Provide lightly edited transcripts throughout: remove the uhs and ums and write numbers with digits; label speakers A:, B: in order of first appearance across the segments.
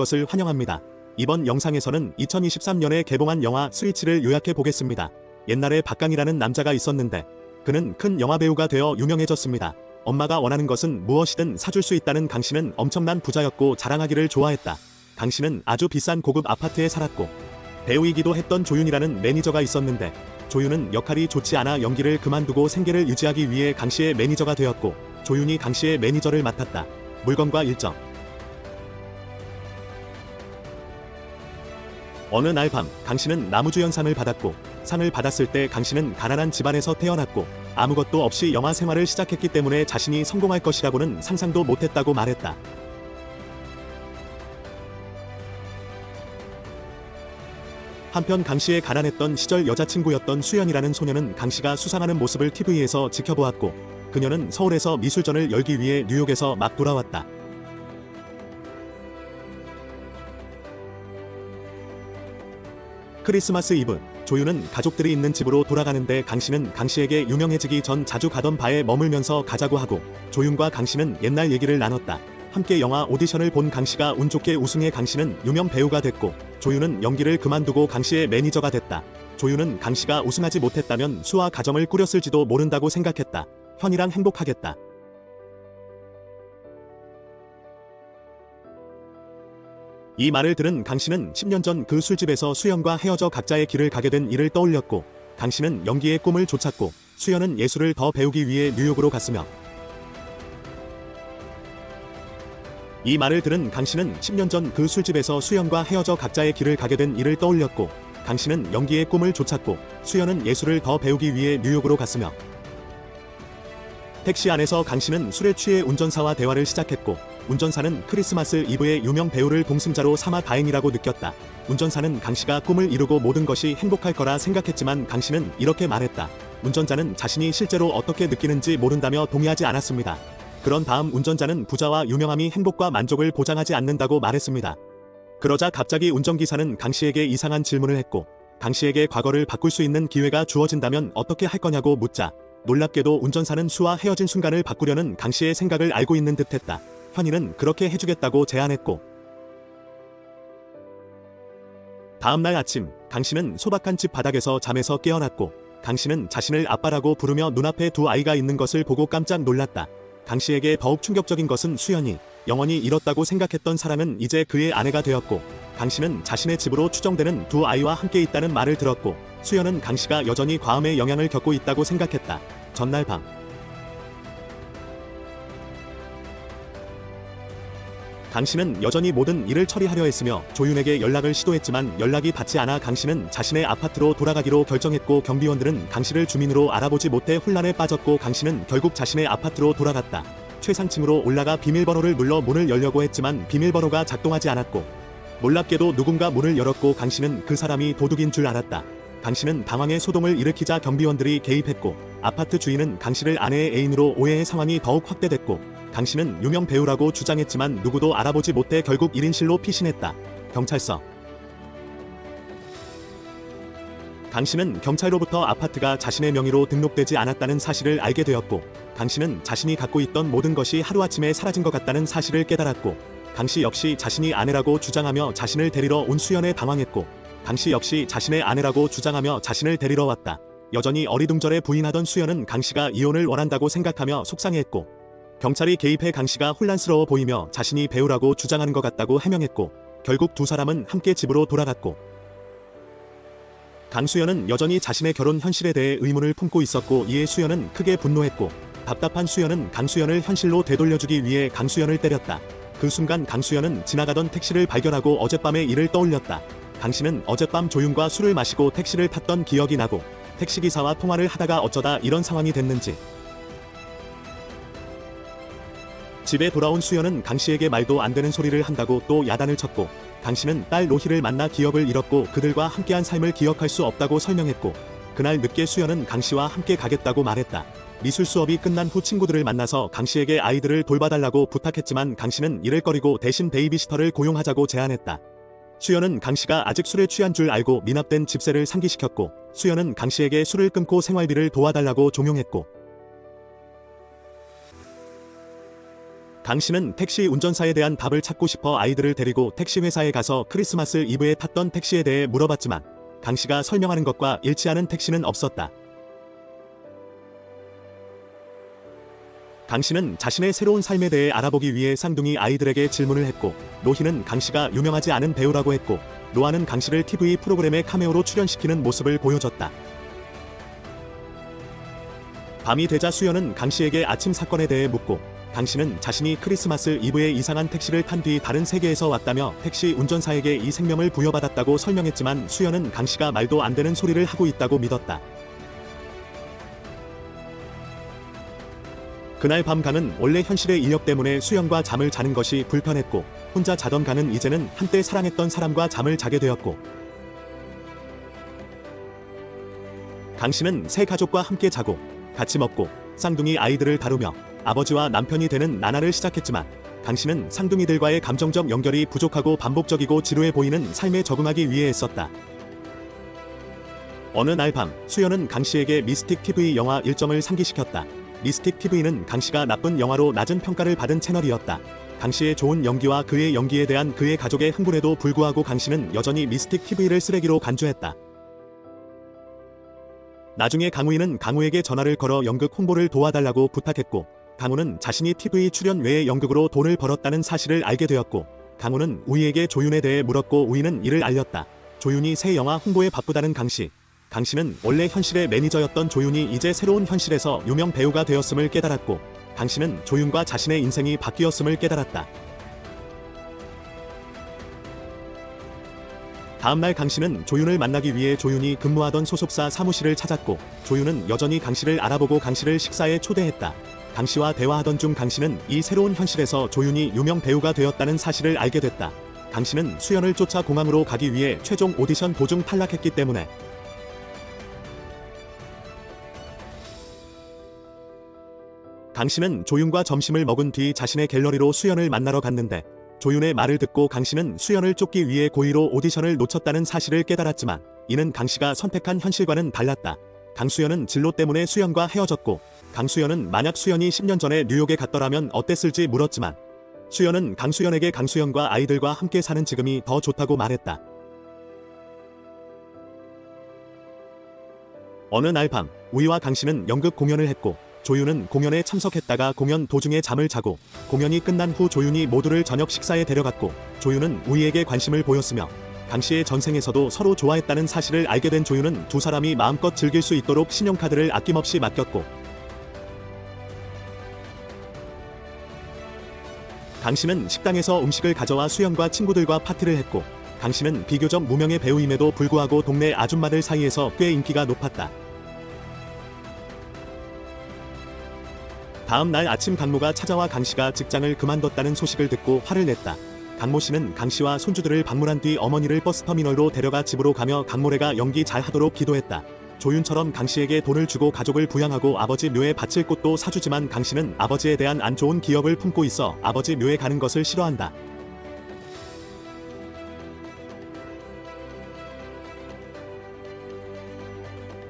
A: 것을 환영합니다. 이번 영상에서는 2023년에 개봉한 영화 스위치를 요약해 보겠습니다. 옛날에 박강이라는 남자가 있었는데 그는 큰 영화배우가 되어 유명해졌습니다. 엄마가 원하는 것은 무엇이든 사줄 수 있다는 강씨는 엄청난 부자였고 자랑하기를 좋아했다. 강씨는 아주 비싼 고급 아파트에 살았고 배우이기도 했던 조윤이라는 매니저가 있었는데 조윤은 역할이 좋지 않아 연기를 그만두고 생계를 유지하기 위해 강씨의 매니저가 되었고 조윤이 강씨의 매니저를 맡았다. 물건과 일정. 어느 날 밤 강씨는 나무주연상을 받았고 상을 받았을 때 강씨는 가난한 집안에서 태어났고 아무것도 없이 영화 생활을 시작했기 때문에 자신이 성공할 것이라고는 상상도 못했다고 말했다. 한편 강씨의 가난했던 시절 여자친구였던 수연이라는 소녀는 강씨가 수상하는 모습을 TV에서 지켜보았고 그녀는 서울에서 미술전을 열기 위해 뉴욕에서 막 돌아왔다. 크리스마스 이브, 조윤은 가족들이 있는 집으로 돌아가는데 강씨는 강씨에게 유명해지기 전 자주 가던 바에 머물면서 가자고 하고 조윤과 강씨는 옛날 얘기를 나눴다. 함께 영화 오디션을 본 강씨가 운 좋게 우승해 강씨는 유명 배우가 됐고 조윤은 연기를 그만두고 강씨의 매니저가 됐다. 조윤은 강씨가 우승하지 못했다면 수와 가정을 꾸렸을지도 모른다고 생각했다. 현이랑 행복하겠다. 이 말을 들은 강씨는 10년 전 그 술집에서 수연과 헤어져 각자의 길을 가게 된 일을 떠올렸고 강씨는 연기의 꿈을 쫓았고 수연은 예술을 더 배우기 위해 뉴욕으로 갔으며 이 말을 들은 강씨는 10년 전 그 술집에서 수연과 헤어져 각자의 길을 가게 된 일을 떠올렸고 강씨는 연기의 꿈을 쫓았고 수연은 예술을 더 배우기 위해 뉴욕으로 갔으며 택시 안에서 강씨는 술에 취해 운전사와 대화를 시작했고 운전사는 크리스마스 이브에 유명 배우를 동승자로 삼아 다행이라고 느꼈다. 운전사는 강씨가 꿈을 이루고 모든 것이 행복할 거라 생각했지만 강씨는 이렇게 말했다. 운전자는 자신이 실제로 어떻게 느끼는지 모른다며 동의하지 않았습니다. 그런 다음 운전자는 부자와 유명함이 행복과 만족을 보장하지 않는다고 말했습니다. 그러자 갑자기 운전기사는 강씨에게 이상한 질문을 했고 강씨에게 과거를 바꿀 수 있는 기회가 주어진다면 어떻게 할 거냐고 묻자 놀랍게도 운전사는 수와 헤어진 순간을 바꾸려는 강씨의 생각을 알고 있는 듯했다. 현이는 그렇게 해주겠다고 제안했고 다음날 아침 강씨는 소박한 집 바닥에서 잠에서 깨어났고 강씨는 자신을 아빠라고 부르며 눈앞에 두 아이가 있는 것을 보고 깜짝 놀랐다. 강씨에게 더욱 충격적인 것은 수연이 영원히 잃었다고 생각했던 사람은 이제 그의 아내가 되었고 강씨는 자신의 집으로 추정되는 두 아이와 함께 있다는 말을 들었고 수연은 강씨가 여전히 과음의 영향을 겪고 있다고 생각했다. 전날 밤 강씨는 여전히 모든 일을 처리하려 했으며 조윤에게 연락을 시도했지만 연락이 닿지 않아 강씨는 자신의 아파트로 돌아가기로 결정했고 경비원들은 강씨를 주민으로 알아보지 못해 혼란에 빠졌고 강씨는 결국 자신의 아파트로 돌아갔다. 최상층으로 올라가 비밀번호를 눌러 문을 열려고 했지만 비밀번호가 작동하지 않았고 놀랍게도 누군가 문을 열었고 강씨는 그 사람이 도둑인 줄 알았다. 강씨는 당황해 소동을 일으키자 경비원들이 개입했고 아파트 주인은 강씨를 아내의 애인으로 오해해 상황이 더욱 확대됐고 강씨는 유명 배우라고 주장했지만 누구도 알아보지 못해 결국 1인실로 피신했다. 경찰서 강씨는 경찰로부터 아파트가 자신의 명의로 등록되지 않았다는 사실을 알게 되었고 강씨는 자신이 갖고 있던 모든 것이 하루아침에 사라진 것 같다는 사실을 깨달았고 강씨 역시 자신이 아내라고 주장하며 자신을 데리러 온 수연에 당황했고 강씨 역시 자신의 아내라고 주장하며 자신을 데리러 왔다. 여전히 어리둥절해 부인하던 수연은 강씨가 이혼을 원한다고 생각하며 속상해했고 경찰이 개입해 강씨가 혼란스러워 보이며 자신이 배우라고 주장하는 것 같다고 해명했고 결국 두 사람은 함께 집으로 돌아갔고 강수연은 여전히 자신의 결혼 현실에 대해 의문을 품고 있었고 이에 수연은 크게 분노했고 답답한 수연은 강수연을 현실로 되돌려주기 위해 강수연을 때렸다. 그 순간 강수연은 지나가던 택시를 발견하고 어젯밤의 일을 떠올렸다. 강씨는 어젯밤 조윤과 술을 마시고 택시를 탔던 기억이 나고 택시기사와 통화를 하다가 어쩌다 이런 상황이 됐는지 집에 돌아온 수연은 강씨에게 말도 안 되는 소리를 한다고 또 야단을 쳤고 강씨는 딸 로희를 만나 기억을 잃었고 그들과 함께한 삶을 기억할 수 없다고 설명했고 그날 늦게 수연은 강씨와 함께 가겠다고 말했다. 미술 수업이 끝난 후 친구들을 만나서 강씨에게 아이들을 돌봐달라고 부탁했지만 강씨는 이를 꺼리고 대신 베이비시터를 고용하자고 제안했다. 수연은 강씨가 아직 술에 취한 줄 알고 미납된 집세를 상기시켰고 수연은 강씨에게 술을 끊고 생활비를 도와달라고 종용했고 강 씨는 택시 운전사에 대한 답을 찾고 싶어 아이들을 데리고 택시 회사에 가서 크리스마스 이브에 탔던 택시에 대해 물어봤지만 강 씨가 설명하는 것과 일치하는 택시는 없었다. 강 씨는 자신의 새로운 삶에 대해 알아보기 위해 쌍둥이 아이들에게 질문을 했고, 로희는 강 씨가 유명하지 않은 배우라고 했고, 노아는 강 씨를 TV 프로그램에 카메오로 출연시키는 모습을 보여줬다. 밤이 되자 수연은 강 씨에게 아침 사건에 대해 묻고, 강 씨는 자신이 크리스마스 이브에 이상한 택시를 탄 뒤 다른 세계에서 왔다며 택시 운전사에게 이 생명을 부여받았다고 설명했지만 수연은 강 씨가 말도 안 되는 소리를 하고 있다고 믿었다. 그날 밤 강은 원래 현실의 인력 때문에 수연과 잠을 자는 것이 불편했고, 혼자 자던 강은 이제는 한때 사랑했던 사람과 잠을 자게 되었고, 강 씨는 새 가족과 함께 자고 같이 먹고 쌍둥이 아이들을 다루며 아버지와 남편이 되는 나날을 시작했지만, 강 씨는 쌍둥이들과의 감정적 연결이 부족하고 반복적이고 지루해 보이는 삶에 적응하기 위해 애썼다. 어느 날 밤 수연은 강 씨에게 미스틱 TV 영화 일정을 상기시켰다. 미스틱 TV는 강 씨가 나쁜 영화로 낮은 평가를 받은 채널이었다. 강 씨의 좋은 연기와 그의 연기에 대한 그의 가족의 흥분에도 불구하고 강 씨는 여전히 미스틱 TV를 쓰레기로 간주했다. 나중에 강우희는 강우에게 전화를 걸어 연극 홍보를 도와달라고 부탁했고, 강우는 자신이 TV 출연 외에 연극으로 돈을 벌었다는 사실을 알게 되었고, 강우는 우희에게 조윤에 대해 물었고 우희는 이를 알렸다. 조윤이 새 영화 홍보에 바쁘다는 강 씨. 강 씨는 원래 현실의 매니저였던 조윤이 이제 새로운 현실에서 유명 배우가 되었음을 깨달았고, 강 씨는 조윤과 자신의 인생이 바뀌었음을 깨달았다. 다음날 강 씨는 조윤을 만나기 위해 조윤이 근무하던 소속사 사무실을 찾았고, 조윤은 여전히 강 씨를 알아보고 강 씨를 식사에 초대했다. 강 씨와 대화하던 중 강 씨는 이 새로운 현실에서 조윤이 유명 배우가 되었다는 사실을 알게 됐다. 강 씨는 수연을 쫓아 공항으로 가기 위해 최종 오디션 도중 탈락했기 때문에 강 씨는 조윤과 점심을 먹은 뒤 자신의 갤러리로 수연을 만나러 갔는데, 조윤의 말을 듣고 강 씨는 수연을 쫓기 위해 고의로 오디션을 놓쳤다는 사실을 깨달았지만, 이는 강 씨가 선택한 현실과는 달랐다. 강수연은 진로 때문에 수연과 헤어졌고, 강수연은 만약 수연이 10년 전에 뉴욕에 갔더라면 어땠을지 물었지만, 수연은 강수연에게 강수연과 아이들과 함께 사는 지금이 더 좋다고 말했다. 어느 날 밤 우희와 강 씨는 연극 공연을 했고, 조윤은 공연에 참석했다가 공연 도중에 잠을 자고, 공연이 끝난 후 조윤이 모두를 저녁 식사에 데려갔고, 조윤은 우희에게 관심을 보였으며 강 씨의 전생에서도 서로 좋아했다는 사실을 알게 된 조윤은 두 사람이 마음껏 즐길 수 있도록 신용카드를 아낌없이 맡겼고, 강 씨는 식당에서 음식을 가져와 수연과 친구들과 파티를 했고, 강 씨는 비교적 무명의 배우임에도 불구하고 동네 아줌마들 사이에서 꽤 인기가 높았다. 다음 날 아침 강모가 찾아와 강 씨가 직장을 그만뒀다는 소식을 듣고 화를 냈다. 강모 씨는 강 씨와 손주들을 방문한 뒤 어머니를 버스터미널로 데려가 집으로 가며 강모래가 연기 잘 하도록 기도했다. 조윤처럼 강 씨에게 돈을 주고 가족을 부양하고 아버지 묘에 바칠 꽃도 사주지만 강 씨는 아버지에 대한 안 좋은 기억을 품고 있어 아버지 묘에 가는 것을 싫어한다.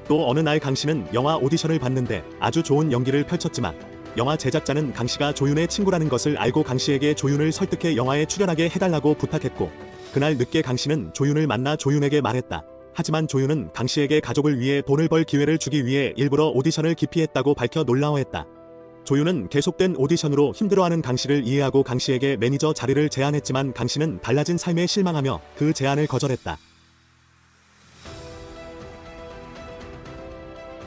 A: 또 어느 날 강 씨는 영화 오디션을 봤는데 아주 좋은 연기를 펼쳤지만, 영화 제작자는 강 씨가 조윤의 친구라는 것을 알고 강 씨에게 조윤을 설득해 영화에 출연하게 해달라고 부탁했고, 그날 늦게 강 씨는 조윤을 만나 조윤에게 말했다. 하지만 조윤은 강 씨에게 가족을 위해 돈을 벌 기회를 주기 위해 일부러 오디션을 기피했다고 밝혀 놀라워했다. 조윤은 계속된 오디션으로 힘들어하는 강 씨를 이해하고 강 씨에게 매니저 자리를 제안했지만 강 씨는 달라진 삶에 실망하며 그 제안을 거절했다.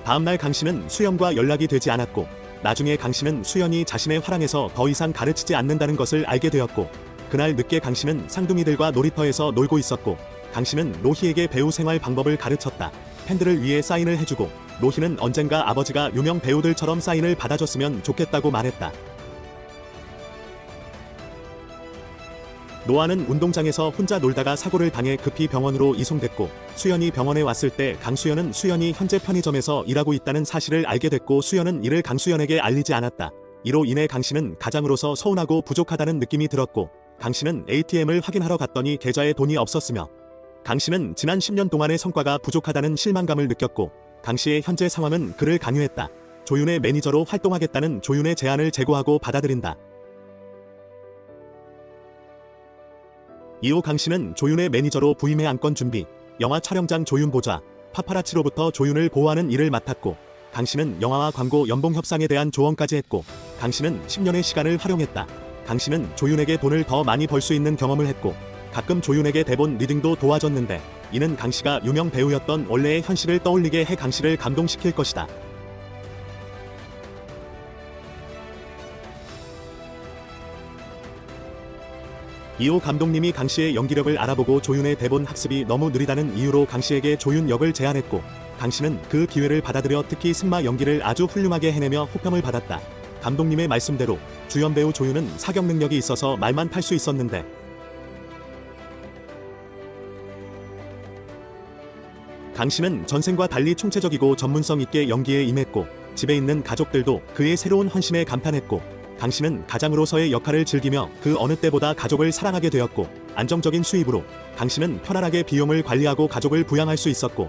A: 다음날 강 씨는 수연과 연락이 되지 않았고, 나중에 강 씨는 수연이 자신의 화랑에서 더 이상 가르치지 않는다는 것을 알게 되었고, 그날 늦게 강 씨는 쌍둥이들과 놀이터에서 놀고 있었고, 강 씨는 로희에게 배우 생활 방법을 가르쳤다. 팬들을 위해 사인을 해주고, 로희는 언젠가 아버지가 유명 배우들처럼 사인을 받아줬으면 좋겠다고 말했다. 노아는 운동장에서 혼자 놀다가 사고를 당해 급히 병원으로 이송됐고, 수연이 병원에 왔을 때 강수연은 수연이 현재 편의점에서 일하고 있다는 사실을 알게 됐고, 수연은 이를 강수연에게 알리지 않았다. 이로 인해 강 씨는 가장으로서 서운하고 부족하다는 느낌이 들었고, 강 씨는 ATM을 확인하러 갔더니 계좌에 돈이 없었으며, 강 씨는 지난 10년 동안의 성과가 부족하다는 실망감을 느꼈고, 강 씨의 현재 상황은 그를 강요했다. 조윤의 매니저로 활동하겠다는 조윤의 제안을 재고하고 받아들인다. 이후 강 씨는 조윤의 매니저로 부임해 안건 준비, 영화 촬영장 조윤 보좌, 파파라치로부터 조윤을 보호하는 일을 맡았고, 강 씨는 영화와 광고 연봉 협상에 대한 조언까지 했고, 강 씨는 10년의 시간을 활용했다. 강 씨는 조윤에게 돈을 더 많이 벌 수 있는 경험을 했고, 가끔 조윤에게 대본 리딩도 도와줬는데, 이는 강 씨가 유명 배우였던 원래의 현실을 떠올리게 해 강 씨를 감동시킬 것이다. 이후 감독님이 강 씨의 연기력을 알아보고 조윤의 대본 학습이 너무 느리다는 이유로 강 씨에게 조윤 역을 제안했고, 강 씨는 그 기회를 받아들여 특히 승마 연기를 아주 훌륭하게 해내며 호평을 받았다. 감독님의 말씀대로 주연 배우 조윤은 사격 능력이 있어서 말만 탈 수 있었는데, 강 씨는 전생과 달리 총체적이고 전문성 있게 연기에 임했고, 집에 있는 가족들도 그의 새로운 헌신에 감탄했고, 강 씨는 가장으로서의 역할을 즐기며 그 어느 때보다 가족을 사랑하게 되었고, 안정적인 수입으로 강 씨는 편안하게 비용을 관리하고 가족을 부양할 수 있었고,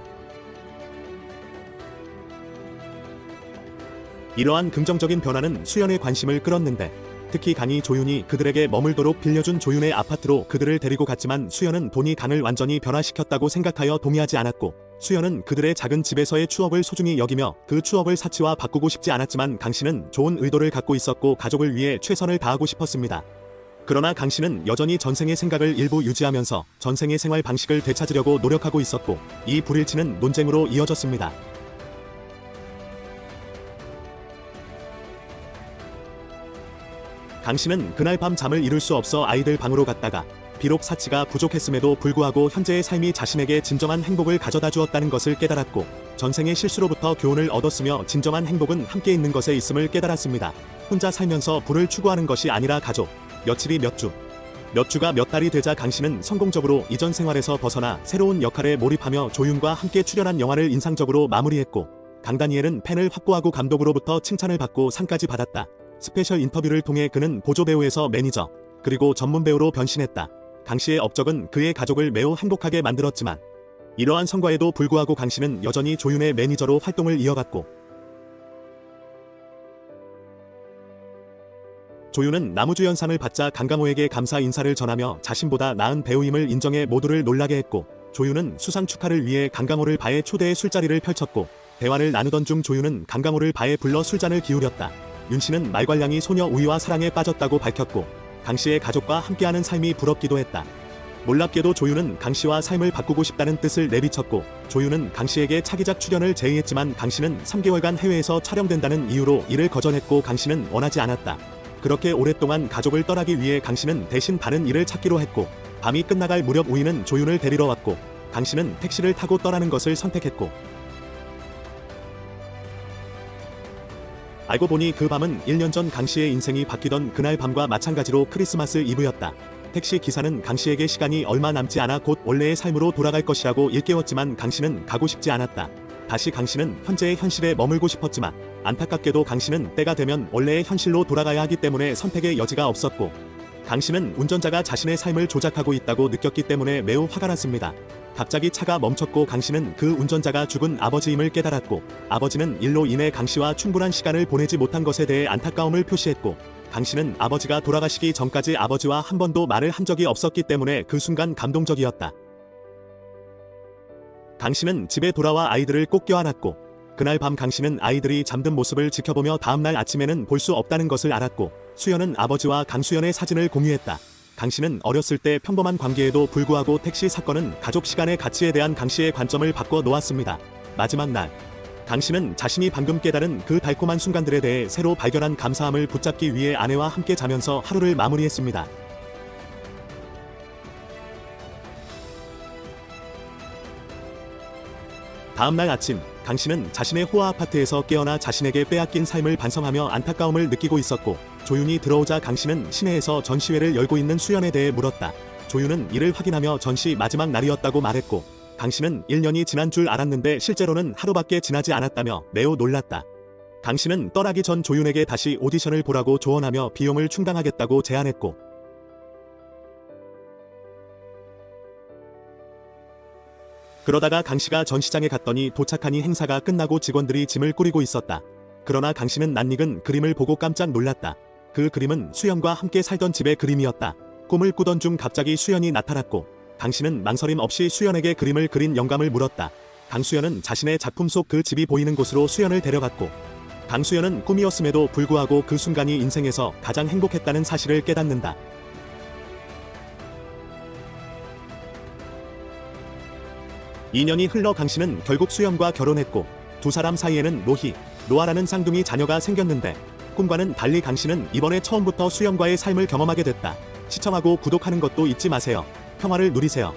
A: 이러한 긍정적인 변화는 수연의 관심을 끌었는데, 특히 강이 조윤이 그들에게 머물도록 빌려준 조윤의 아파트로 그들을 데리고 갔지만 수연은 돈이 강을 완전히 변화시켰다고 생각하여 동의하지 않았고, 수연은 그들의 작은 집에서의 추억을 소중히 여기며 그 추억을 사치와 바꾸고 싶지 않았지만 강 씨는 좋은 의도를 갖고 있었고 가족을 위해 최선을 다하고 싶었습니다. 그러나 강 씨는 여전히 전생의 생각을 일부 유지하면서 전생의 생활 방식을 되찾으려고 노력하고 있었고, 이 불일치는 논쟁으로 이어졌습니다. 강 씨는 그날 밤 잠을 이룰 수 없어 아이들 방으로 갔다가, 비록 사치가 부족했음에도 불구하고 현재의 삶이 자신에게 진정한 행복을 가져다 주었다는 것을 깨달았고, 전생의 실수로부터 교훈을 얻었으며 진정한 행복은 함께 있는 것에 있음을 깨달았습니다. 혼자 살면서 부를 추구하는 것이 아니라 가족, 며칠이 몇 주가 몇 달이 되자 강 씨는 성공적으로 이전 생활에서 벗어나 새로운 역할에 몰입하며 조윤과 함께 출연한 영화를 인상적으로 마무리했고, 강다니엘은 팬을 확보하고 감독으로부터 칭찬을 받고 상까지 받았다. 스페셜 인터뷰를 통해 그는 보조배우에서 매니저, 그리고 전문 배우로 변신했다. 강 씨의 업적은 그의 가족을 매우 행복하게 만들었지만, 이러한 성과에도 불구하고 강 씨는 여전히 조윤의 매니저로 활동을 이어갔고, 조윤은 나무주연상을 받자 강강호에게 감사 인사를 전하며 자신보다 나은 배우임을 인정해 모두를 놀라게 했고, 조윤은 수상 축하를 위해 강강호를 바에 초대해 술자리를 펼쳤고, 대화를 나누던 중 조윤은 강강호를 바에 불러 술잔을 기울였다. 윤 씨는 말괄량이 소녀 우희와 사랑에 빠졌다고 밝혔고, 강 씨의 가족과 함께하는 삶이 부럽기도 했다. 놀랍게도 조윤은 강 씨와 삶을 바꾸고 싶다는 뜻을 내비쳤고, 조윤은 강 씨에게 차기작 출연을 제의했지만 강 씨는 3개월간 해외에서 촬영된다는 이유로 이를 거절했고 강 씨는 원하지 않았다. 그렇게 오랫동안 가족을 떠나기 위해 강 씨는 대신 다른 일을 찾기로 했고, 밤이 끝나갈 무렵 우희는 조윤을 데리러 왔고, 강 씨는 택시를 타고 떠나는 것을 선택했고, 알고 보니 그 밤은 1년 전 강 씨의 인생이 바뀌던 그날 밤과 마찬가지로 크리스마스 이브였다. 택시 기사는 강 씨에게 시간이 얼마 남지 않아 곧 원래의 삶으로 돌아갈 것이라고 일깨웠지만 강 씨는 가고 싶지 않았다. 다시 강 씨는 현재의 현실에 머물고 싶었지만, 안타깝게도 강 씨는 때가 되면 원래의 현실로 돌아가야 하기 때문에 선택의 여지가 없었고, 강 씨는 운전자가 자신의 삶을 조작하고 있다고 느꼈기 때문에 매우 화가 났습니다. 갑자기 차가 멈췄고 강 씨는 그 운전자가 죽은 아버지임을 깨달았고, 아버지는 일로 인해 강 씨와 충분한 시간을 보내지 못한 것에 대해 안타까움을 표시했고, 강 씨는 아버지가 돌아가시기 전까지 아버지와 한 번도 말을 한 적이 없었기 때문에 그 순간 감동적이었다. 강 씨는 집에 돌아와 아이들을 꼭 껴안았고, 그날 밤 강 씨는 아이들이 잠든 모습을 지켜보며 다음날 아침에는 볼 수 없다는 것을 알았고, 수연은 아버지와 강수연의 사진을 공유했다. 강 씨는 어렸을 때 평범한 관계에도 불구하고 택시 사건은 가족 시간의 가치에 대한 강 씨의 관점을 바꿔 놓았습니다. 마지막 날, 강 씨는 자신이 방금 깨달은 그 달콤한 순간들에 대해 새로 발견한 감사함을 붙잡기 위해 아내와 함께 자면서 하루를 마무리했습니다. 다음날 아침, 강 씨는 자신의 호화 아파트에서 깨어나 자신에게 빼앗긴 삶을 반성하며 안타까움을 느끼고 있었고, 조윤이 들어오자 강 씨는 시내에서 전시회를 열고 있는 수연에 대해 물었다. 조윤은 이를 확인하며 전시 마지막 날이었다고 말했고, 강 씨는 1년이 지난 줄 알았는데 실제로는 하루밖에 지나지 않았다며 매우 놀랐다. 강 씨는 떠나기 전 조윤에게 다시 오디션을 보라고 조언하며 비용을 충당하겠다고 제안했고, 그러다가 강 씨가 전시장에 갔더니 도착하니 행사가 끝나고 직원들이 짐을 꾸리고 있었다. 그러나 강 씨는 낯익은 그림을 보고 깜짝 놀랐다. 그 그림은 수연과 함께 살던 집의 그림이었다. 꿈을 꾸던 중 갑자기 수연이 나타났고 강씨는 망설임 없이 수연에게 그림을 그린 영감을 물었다. 강수연은 자신의 작품 속 그 집이 보이는 곳으로 수연을 데려갔고 강수연은 꿈이었음에도 불구하고 그 순간이 인생에서 가장 행복했다는 사실을 깨닫는다. 2년이 흘러 강씨는 결국 수연과 결혼했고 두 사람 사이에는 로희, 로아라는 쌍둥이 자녀가 생겼는데 꿈과는 달리 강씨는 이번에 처음부터 수연과의 삶을 경험하게 됐다. 시청하고 구독하는 것도 잊지 마세요. 평화를 누리세요.